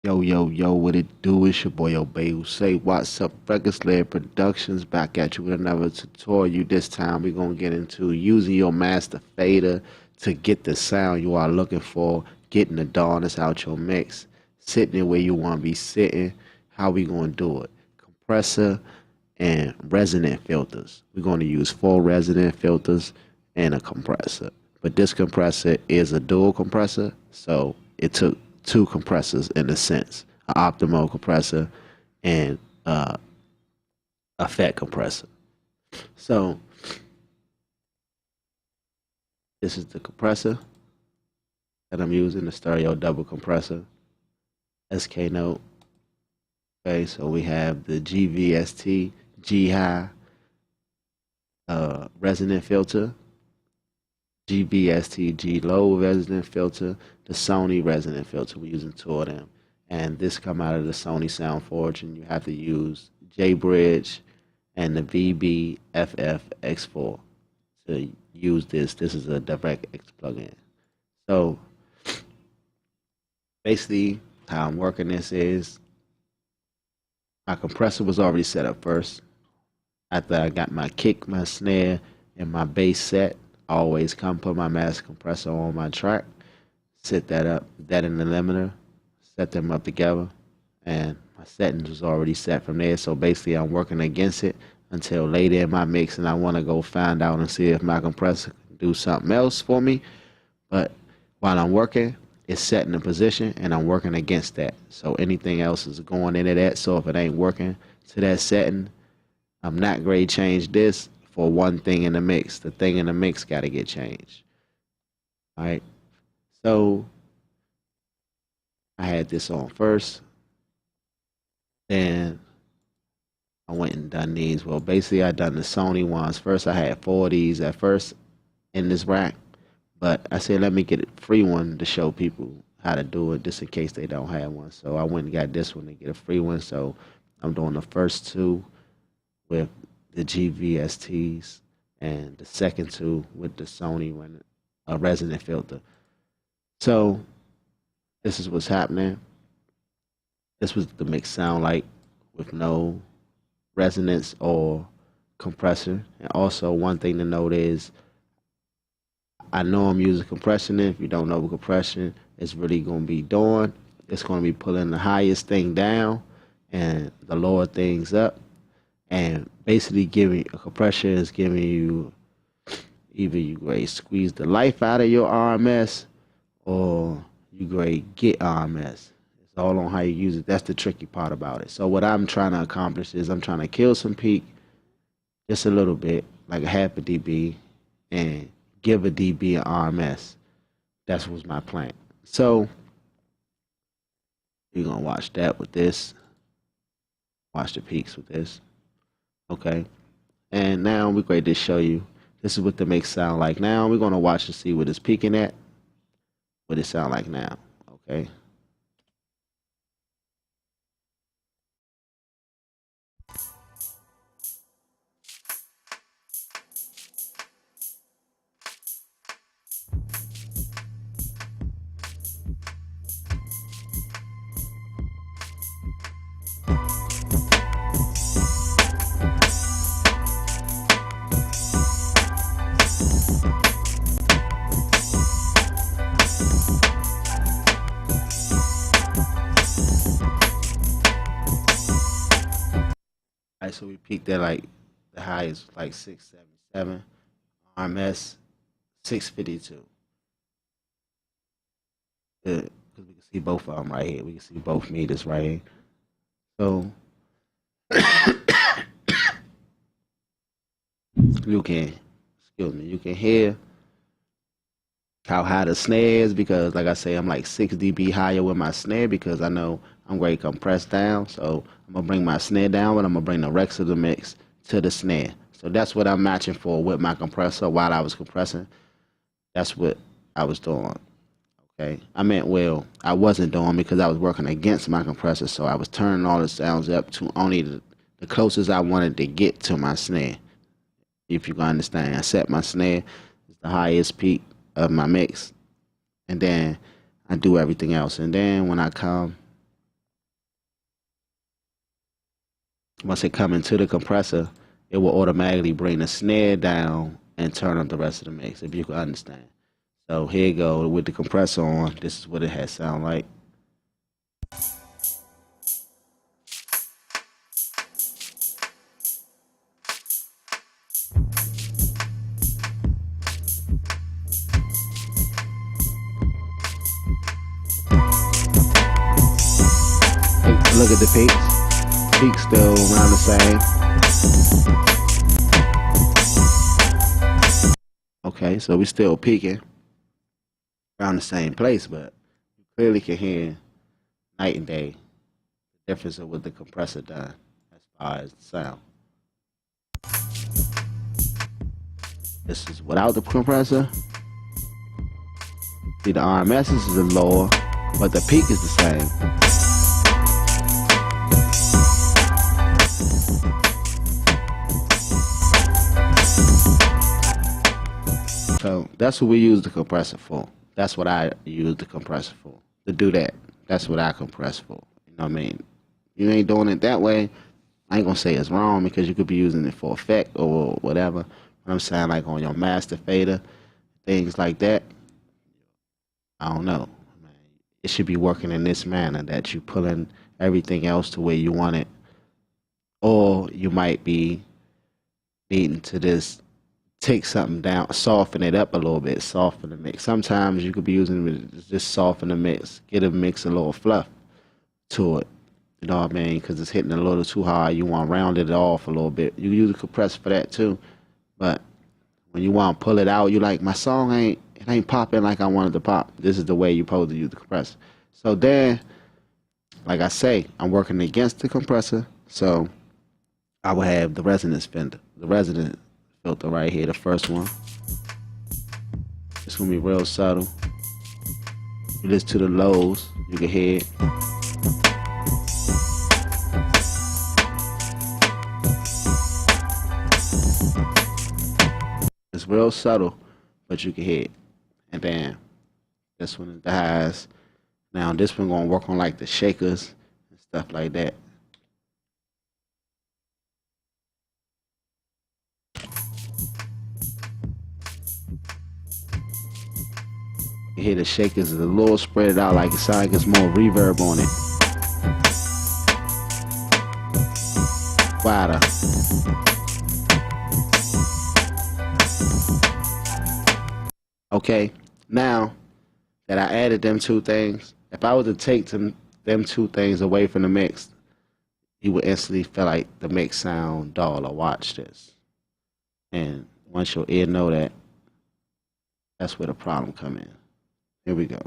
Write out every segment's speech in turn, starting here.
Yo, yo, yo, what it do? It's your boy Obey say what's up, Records Led Productions back at you with another tutorial. This time we're gonna get into using your master fader to get the sound you are looking for, getting the darkness out your mix, sitting it where you wanna be sitting. How we gonna do it? Compressor and resonant filters. We're gonna use 4 resonant filters and a compressor. But this compressor is a dual compressor, so it took 2 compressors in a sense, an optimal compressor and a fat compressor. So this is the compressor that I'm using, the stereo double compressor, SK note. Okay, so we have the GVST G high resonant filter, GBST G low resonant filter, the Sony resonant filter. We're using 2 of them, and this come out of the Sony Sound Forge, and you have to use J Bridge and the VBFF X4 to use this. This is a DirectX plugin. So basically, how I'm working this is my compressor was already set up first. After I got my kick, my snare, and my bass set, I always come put my master compressor on my track, set that up, that in the limiter, set them up together, and my settings was already set from there. So basically I'm working against it until later in my mix, and I want to go find out and see if my compressor can do something else for me. But while I'm working, it's set in a position and I'm working against that. So anything else is going into that. So if it ain't working to that setting, I'm not grade change this for one thing in the mix. The thing in the mix got to get changed. All right. So I had this on first. Then I went and done these. Well, basically I done the Sony ones first. I had 4 of these at first in this rack. But I said, let me get a free one to show people how to do it, just in case they don't have one. So I went and got this one to get a free one. So I'm doing the first 2 with the GVSTs and the second 2 with the Sony resonant filter. So this is what's happening. This was the mix sound like with no resonance or compressor. And also one thing to note is I know I'm using compression. If you don't know what compression is really going to be doing, it's going to be pulling the highest thing down and the lower things up. And basically giving a compression is giving you either you grade squeeze the life out of your RMS or you grade get RMS. It's all on how you use it. That's the tricky part about it. So what I'm trying to accomplish is I'm trying to kill some peak just a little bit, like a half a dB, and give a dB an RMS. That was my plan. So you're gonna watch that with this. Watch the peaks with this. Okay. And now we're going to show you. This is what the mix sound like now. We're gonna watch and see what it's peaking at. What it sound like now. Okay. All right, so we peaked at like the high is like 677, RMS 652. Good, because we can see both of them right here. We can see both meters right here. So you can, excuse me, you can hear how high the snare is because, like I say, I'm like 6 dB higher with my snare because I know I'm going to compress down. So I'm going to bring my snare down, but I'm going to bring the rest of the mix to the snare. So that's what I'm matching for with my compressor while I was compressing. That's what I was doing. Okay. I meant, well, I wasn't doing because I was working against my compressor. So I was turning all the sounds up to only the closest I wanted to get to my snare. If you can understand, I set my snare as the highest peak of my mix, and then I do everything else. And then when I come Once it come into the compressor, it will automatically bring the snare down and turn up the rest of the mix, if you can understand. So here you go with the compressor on. This is what it has sound like. Look at the peaks. Peaks still around the same. Okay, so we still peaking around the same place, but you clearly can hear night and day the difference of what the compressor done as far as the sound. This is without the compressor. See, the RMS is a lower, but the peak is the same. So that's what we use the compressor for. That's what I use the compressor for. To do that. That's what I compress for. You know what I mean? You ain't doing it that way. I ain't gonna say it's wrong because you could be using it for effect or whatever. But I'm saying like on your master fader, things like that. I don't know. It should be working in this manner that you pulling everything else to where you want it. Or you might be needing to just take something down, soften it up a little bit, soften the mix. Sometimes you could be using it to just soften the mix, get a mix a little fluff to it. You know what I mean? Because it's hitting a little too high. You want to round it off a little bit. You use a compressor for that too. But when you want to pull it out, you like, my song ain't popping like I wanted to pop. This is the way you're supposed to use the compressor. So then, like I say, I'm working against the compressor. So I will have the resonance filter. The resonance filter right here, the first one. It's gonna be real subtle. You listen to the lows, you can hear it. It's real subtle, but you can hear it. And then this one is the highs. Now this one gonna work on like the shakers and stuff like that. You hear the shakers is a little spread out, like it sounds like it's more reverb on it. Wider. Okay, now that I added them two things, if I were to take them two things away from the mix, you would instantly feel like the mix sound dull. Or watch this. And once your ear know that, that's where the problem come in. Here we go.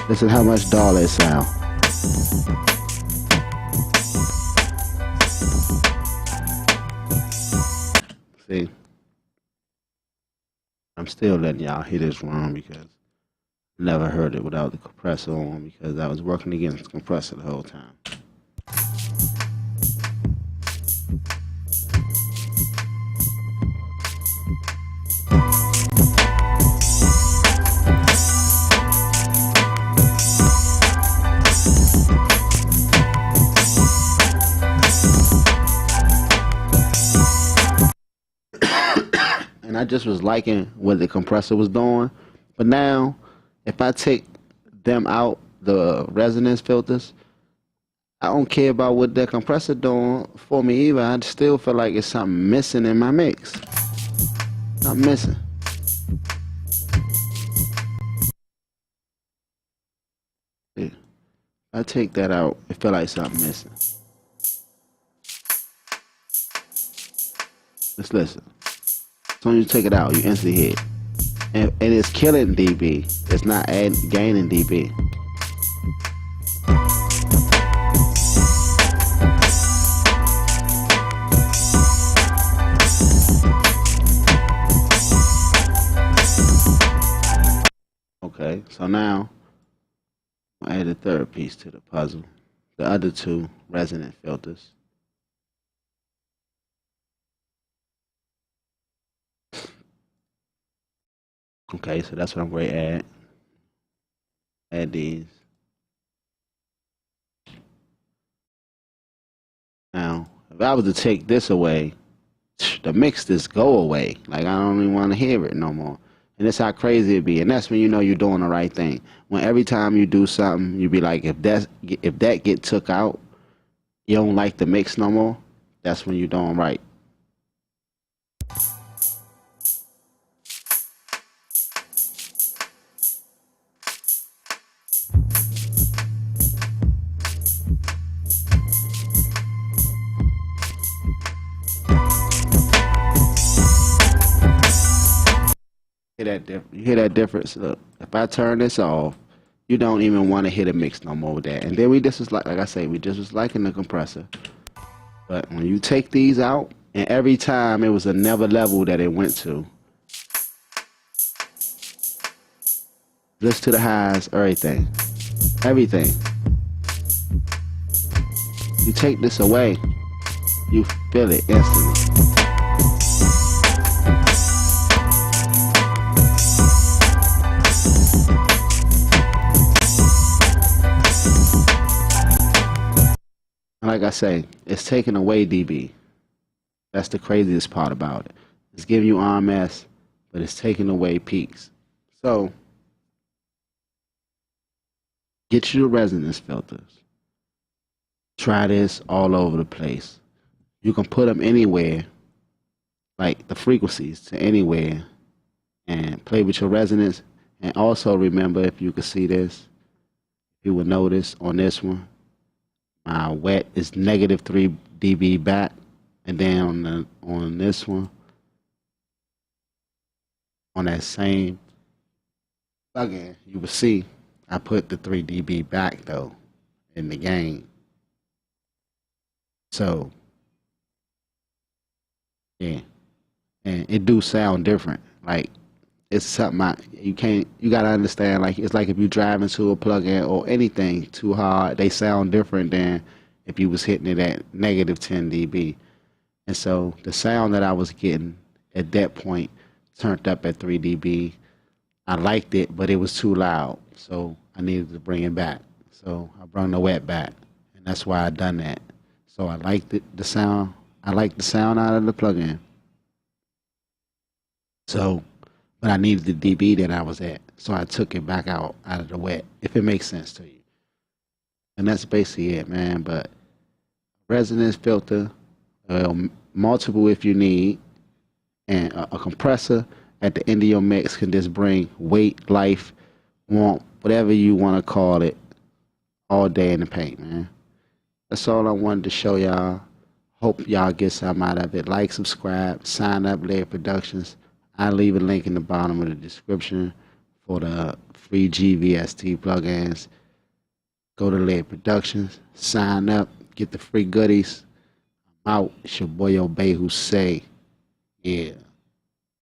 Listen how much dull it sound. See, I'm still letting y'all hear this wrong because I never heard it without the compressor on because I was working against the compressor the whole time. And I just was liking what the compressor was doing. But now, if I take them out, the resonance filters, I don't care about what the compressor doing for me either. I still feel like it's something missing in my mix. I'm missing. See, I take that out, it feel like something missing. Let's listen. As soon as you take it out, you instantly hear it. And it's killing dB. It's not gaining dB. Okay, so now I'll add a third piece to the puzzle. The other two resonant filters. Okay, so that's what I'm going to add. Add these. Now, if I was to take this away, the mix just go away. Like I don't even want to hear it no more. And that's how crazy it be. And that's when you know you're doing the right thing. When every time you do something, you be like, if that get took out, you don't like the mix no more. That's when you're doing right. You hear that difference? Look, if I turn this off, you don't even want to hit a mix no more with that. And then we just was like I say, we just was liking the compressor. But when you take these out, and every time it was another level that it went to. Listen to the highs, everything. Everything. You take this away, you feel it instantly. Like I say, it's taking away dB. That's the craziest part about it. It's giving you RMS, but it's taking away peaks. So, get you the resonance filters. Try this all over the place. You can put them anywhere, like the frequencies to anywhere, and play with your resonance. And also remember, if you could see this, you will notice on this one, my wet is negative 3 dB back, and then on this one, on that same plugin, you will see I put the 3 dB back though in the gain. So yeah, and it do sound different. Like it's something you gotta understand. Like it's like if you drive into a plugin or anything too hard, they sound different than if you was hitting it at negative 10 dB. And so the sound that I was getting at that point turned up at 3 dB. I liked it, but it was too loud, so I needed to bring it back. So I brought the wet back, and that's why I done that. So I liked the sound. I liked the sound out of the plugin. So, but I needed the dB that I was at, so I took it back out of the wet. If it makes sense to you, and that's basically it, man. But resonance filter, multiple if you need, and a compressor at the end of your mix can just bring weight, life, warmth, whatever you want to call it, all day in the paint, man. That's all I wanted to show y'all. Hope y'all get something out of it. Like, subscribe, sign up, Laird Productions. I'll leave a link in the bottom of the description for the free GVST plugins. Go to Laird Productions, sign up, get the free goodies. I'm out. It's your boy Obey who say, yeah.